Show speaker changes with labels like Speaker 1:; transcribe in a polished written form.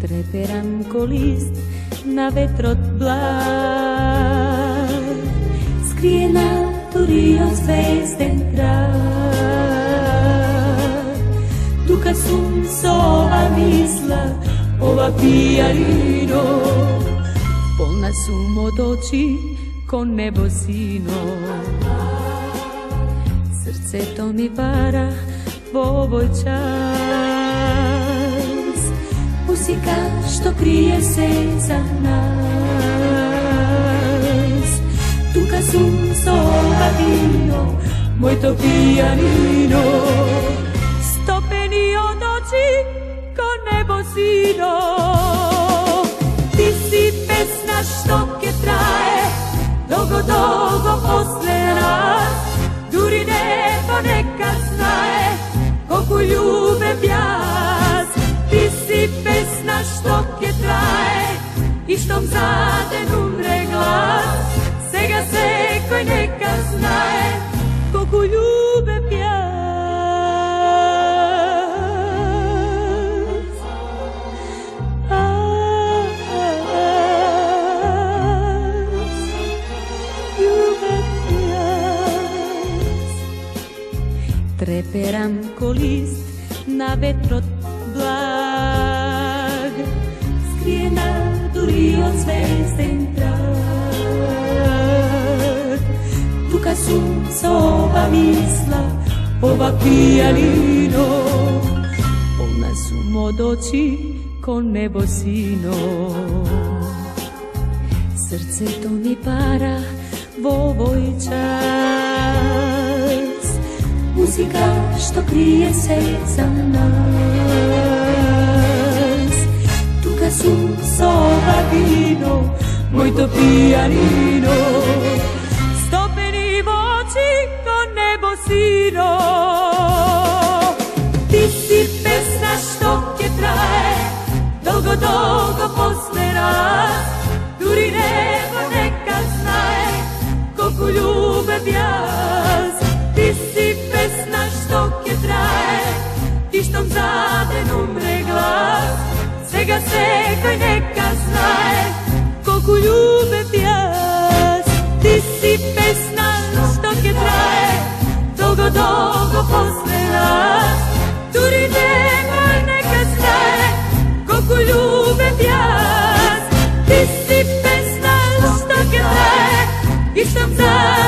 Speaker 1: Treperam ko list na vetrot blag, skrijena turio zvezden trag. Tuka sum sova misla, ova pijarino, polna sum od oči ko nebo sino. Srce to mi para po ovoj čas, muzika što krije se za nas. Tuka sum sova vino, moj to pijanino, stopeni od oči ko nebo sino. Ti si pesna što ke traje, dugo, dugo posle nas. Duri nebo neka znaje koliko ljubim jas. Ti si pesna što ke traje i štom zaden umre glas. Sega se koji neka znaje koliko ljubim jas. Treperam ko list na vetrot blag, skrijena duri od zvezden trag. Tuka sum sova misla, ova pijanino, polna sum od oči ko nebo sino. Srce to mi para v ovoj čas, muzika što krije se za nas. Tuka sum sova vino, moj to pijanino, stopeni v oči ko nebo sino. Ti si pesna što ke traje, dugo, dugo posle nas. Duri nebo neka znaje koliko ljubim jas. Ti si pesna što ke traje i štom zaden umre glas. Svega se koji neka znaje koliko ljubim jas. Ti si pesna što ke traje, dugo, dugo posle nas. Duri nebo neka znaje koliko ljubim jas. Ti si pesna što ke traje i štom zaden